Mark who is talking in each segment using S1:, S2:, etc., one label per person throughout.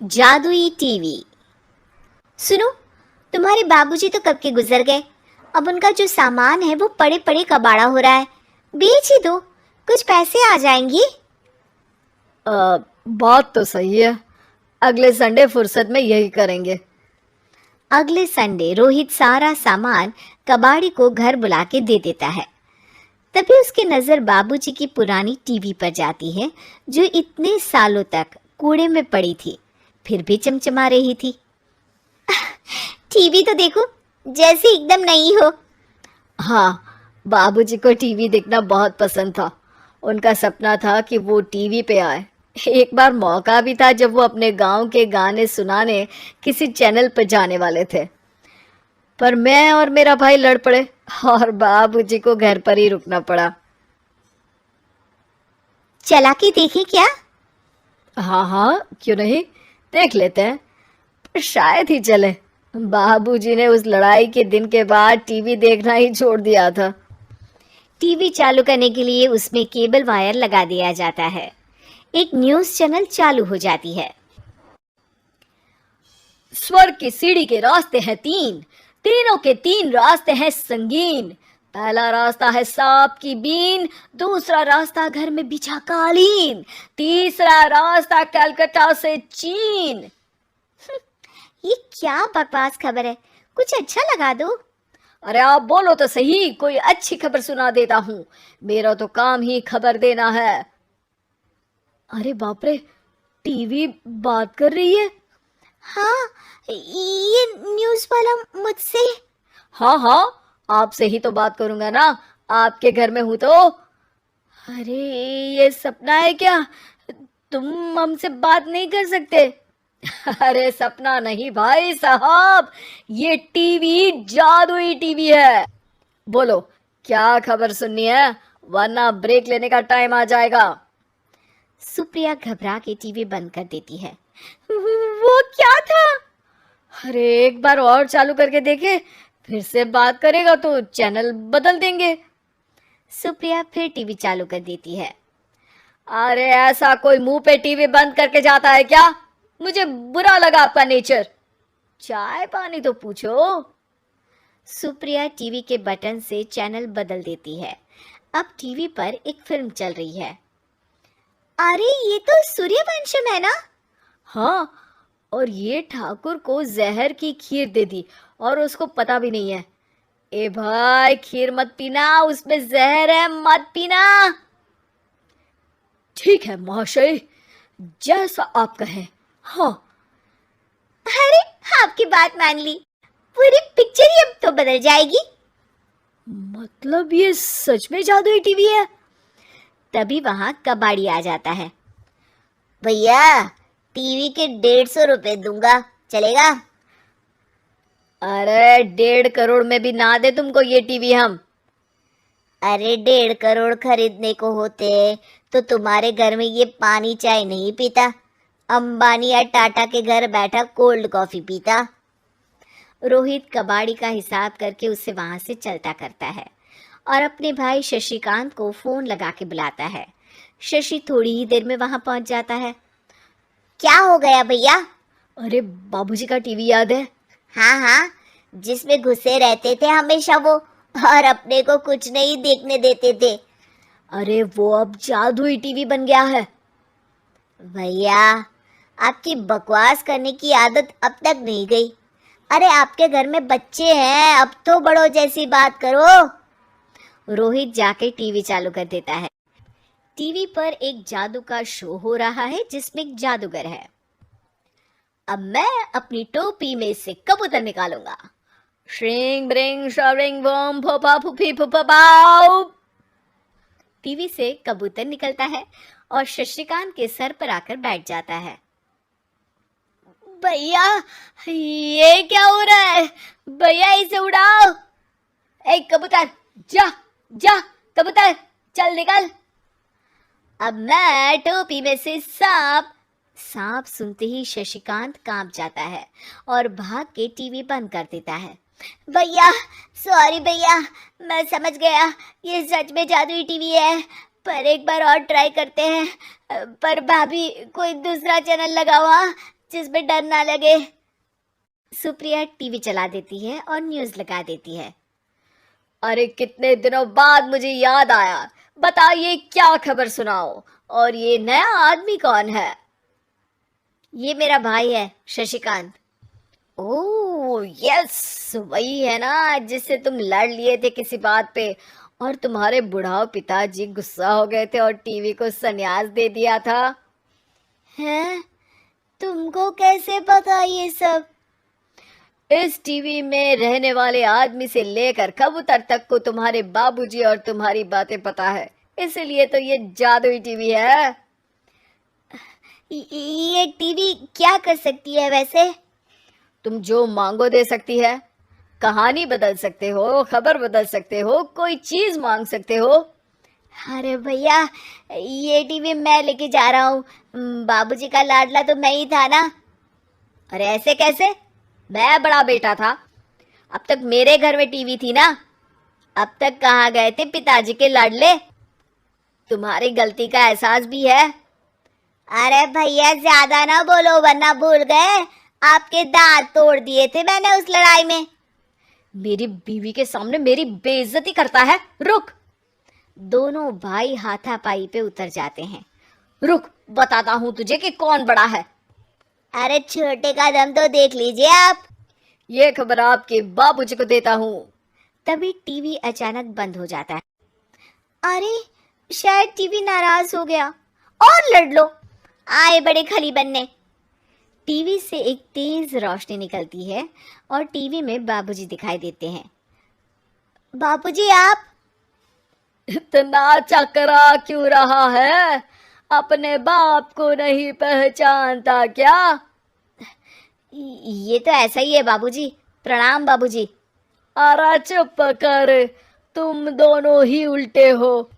S1: जादुई टीवी। सुनो, तुम्हारे बाबूजी तो कब के गुजर गए। अब उनका जो सामान है वो पड़े पड़े कबाड़ा हो रहा है। बेच ही दो, कुछ पैसे आ जाएंगे।
S2: बात तो सही है। अगले संडे फुर्सत में यही करेंगे।
S1: अगले संडे रोहित सारा सामान कबाड़ी को घर बुला के दे देता है। तभी उसकी नजर बाबूजी की पुरानी टीवी पर जाती है, जो इतने सालों तक कूड़े में पड़ी थी, फिर भी चमचमा रही थी। टीवी तो देखो, जैसे एकदम नई हो।
S2: हाँ, बाबूजी को टीवी देखना बहुत पसंद था। उनका सपना था कि वो टीवी पे आए। एक बार मौका भी था जब वो अपने गांव के गाने सुनाने किसी चैनल पर जाने वाले थे, पर मैं और मेरा भाई लड़ पड़े और बाबूजी को घर पर ही रुकना पड़ा।
S1: चला के देखें क्या?
S2: हाँ हाँ, क्यों नहीं, देख लेते हैं। पर शायद ही चले। बाबूजी ने उस लड़ाई के दिन के बाद टीवी देखना ही छोड़ दिया था।
S1: टीवी चालू करने के लिए उसमें केबल वायर लगा दिया जाता है। एक न्यूज़ चैनल चालू हो जाती है।
S2: स्वर्ग की सीढ़ी के रास्ते हैं तीन, तीनों के तीन रास्ते हैं संगीन। पहला रास्ता है सांप की बीन, दूसरा रास्ता घर में बिछा कालीन, तीसरा रास्ता कलकत्ता से चीन।
S1: ये क्या बकवास खबर है, कुछ अच्छा लगा दो।
S2: अरे आप बोलो तो सही, कोई अच्छी खबर सुना देता हूँ। मेरा तो काम ही खबर देना है। अरे बाप रे, टीवी बात कर रही है।
S1: हाँ, ये न्यूज़ वाला मुझसे।
S2: हाँ हाँ, आपसे ही तो बात करूंगा ना, आपके घर में हूं तो। अरे ये सपना है क्या? तुम हमसे बात नहीं कर सकते? अरे सपना नहीं भाई साहब, ये टीवी जादुई टीवी है। बोलो, क्या खबर सुननी है, वरना ब्रेक लेने का टाइम आ जाएगा।
S1: सुप्रिया घबरा के टीवी बंद कर देती है। वो क्या था?
S2: अरे एक बार और चालू करके देखे, फिर से बात करेगा तो चैनल बदल देंगे।
S1: सुप्रिया फिर टीवी चालू कर देती है।
S2: अरे ऐसा कोई मुंह पे टीवी बंद करके जाता है क्या? मुझे बुरा लगा आपका नेचर। चाय पानी तो पूछो।
S1: सुप्रिया टीवी के बटन से चैनल बदल देती है। अब टीवी पर एक फिल्म चल रही है। अरे ये तो सूर्यवंशम है ना?
S2: हाँ, और ये ठाकुर को जहर की खीर दे दी और उसको पता भी नहीं है। ए भाई, खीर मत पीना, उसमें जहर है, मत पीना। ठीक है महाशय, जैसा आप कहें। हाँ।
S1: अरे आपकी बात मान ली, पूरी पिक्चर ही अब तो बदल जाएगी।
S2: मतलब ये सच में जादुई टीवी है?
S1: तभी वहां कबाड़ी आ जाता है। भैया, टीवी के 150 रुपए दूंगा, चलेगा?
S2: अरे 1.5 करोड़ में भी ना दे तुमको ये टीवी हम।
S1: अरे 1.5 करोड़ खरीदने को होते तो तुम्हारे घर में ये पानी चाय नहीं पीता, अंबानी या टाटा के घर बैठा कोल्ड कॉफी पीता। रोहित कबाड़ी का हिसाब करके उसे वहां से चलता करता है और अपने भाई शशिकांत को फोन लगा के बुलाता है। शशि थोड़ी ही देर में वहां पहुंच जाता है। क्या हो गया भैया?
S2: अरे बाबूजी का टीवी याद है?
S1: हाँ हाँ, जिसमें घुसे रहते थे हमेशा वो, और अपने को कुछ नहीं देखने देते थे।
S2: अरे वो अब जादुई टीवी बन गया है।
S1: भैया, आपकी बकवास करने की आदत अब तक नहीं गई। अरे आपके घर में बच्चे हैं, अब तो बड़ों जैसी बात करो। रोहित जाके टीवी चालू कर देता है। टीवी पर एक जादू का शो हो रहा है जिसमें एक जादूगर है। अब मैं अपनी टोपी में से कबूतर निकालूंगा।
S2: श्रिंग ब्रिंग शरिंग बम फपा फुफी फुफा पाउ।
S1: टीवी से कबूतर निकलता है और शशिकांत के सर पर आकर बैठ जाता है। भैया, ये क्या हो रहा है? भैया इसे उड़ाओ। ए कबूतर, जा जा, कबूतर चल निकल। अब मैं टोपी में से सांप। सांप सुनते ही शशिकांत कांप जाता है और भाग के टीवी बंद कर देता है। भैया, सॉरी भैया, मैं समझ गया ये सच में जादुई टीवी है, पर एक बार और ट्राई करते हैं। पर भाभी, कोई दूसरा चैनल लगा हुआ, जिसमें डर ना लगे। सुप्रिया टीवी चला देती है और न्यूज़ लगा देती है।
S2: अरे कितने दिनों बाद मुझे याद आया, बताइए क्या खबर सुनाओ। और ये नया आदमी कौन है?
S1: ये मेरा भाई है शशिकांत।
S2: ओह यस, वही है ना जिससे तुम लड़ लिए थे किसी बात पे, और तुम्हारे बुढ़ाओ पिताजी गुस्सा हो गए थे और टीवी को संन्यास दे दिया था।
S1: हैं? तुमको कैसे पता ये सब?
S2: इस टीवी में रहने वाले आदमी से लेकर कबूतर तक को तुम्हारे बाबूजी और तुम्हारी बातें पता है, इसलिए तो ये जादुई टीवी है।
S1: ये टीवी क्या कर सकती है वैसे?
S2: तुम जो मांगो दे सकती है। कहानी बदल सकते हो, खबर बदल सकते हो, कोई चीज मांग सकते हो।
S1: अरे भैया, ये टीवी मैं लेके जा रहा हूँ। बाबूजी का लाडला तो मैं ही था ना।
S2: अरे ऐसे कैसे? मैं बड़ा बेटा था। अब तक मेरे घर में टीवी थी ना।
S1: अब तक कहाँ गए थे पिताजी के लाडले?
S2: तुम्हारी गलती का एहसास भी है।
S1: अरे भैया, ज्यादा ना बोलो वरना भूल गए आपके दांत तोड़ दिए थे मैंने उस लड़ाई में।
S2: मेरी बीवी के सामने मेरी बेइज्जती करता है। रुक।
S1: दोनों भाई हाथापाई पे उतर जाते हैं।
S2: रुक, बताता हूँ तुझे कि कौन बड़ा है।
S1: अरे छोटे का दम तो देख लीजिए आप।
S2: ये खबर आपके बाबूजी को देता हूँ।
S1: तभी टीवी अचानक बंद हो जाता है। अरे शायद टीवी नाराज हो गया। और लड़ लो, आए बड़े खली बनने। टीवी से एक तेज रोशनी निकलती है और टीवी में बाबूजी दिखाई देते हैं। बाबूजी आप?
S2: इतना चकरा क्यों रहा है? अपने बाप को नहीं पहचानता क्या?
S1: ये तो ऐसा ही है बाबूजी। प्रणाम बाबूजी।
S2: अरे चुप कर, तुम दोनों ही उल्टे हो।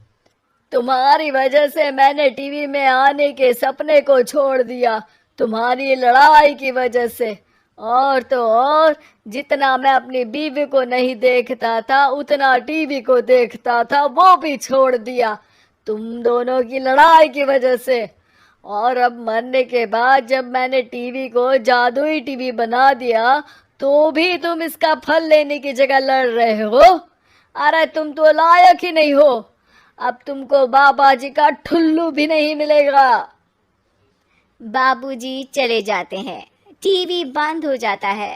S2: तुम्हारी वजह से मैंने टीवी में आने के सपने को छोड़ दिया, तुम्हारी लड़ाई की वजह से। और तो और, जितना मैं अपनी बीवी को नहीं देखता था उतना टीवी को देखता था, वो भी छोड़ दिया तुम दोनों की लड़ाई की वजह से। और अब मरने के बाद जब मैंने टीवी को जादुई टीवी बना दिया तो भी तुम इसका फल लेने की जगह लड़ रहे हो। अरे तुम तो लायक ही नहीं हो। अब तुमको बाबा जी का ठुल्लू भी नहीं मिलेगा।
S1: बाबूजी चले जाते हैं। टीवी बंद हो जाता है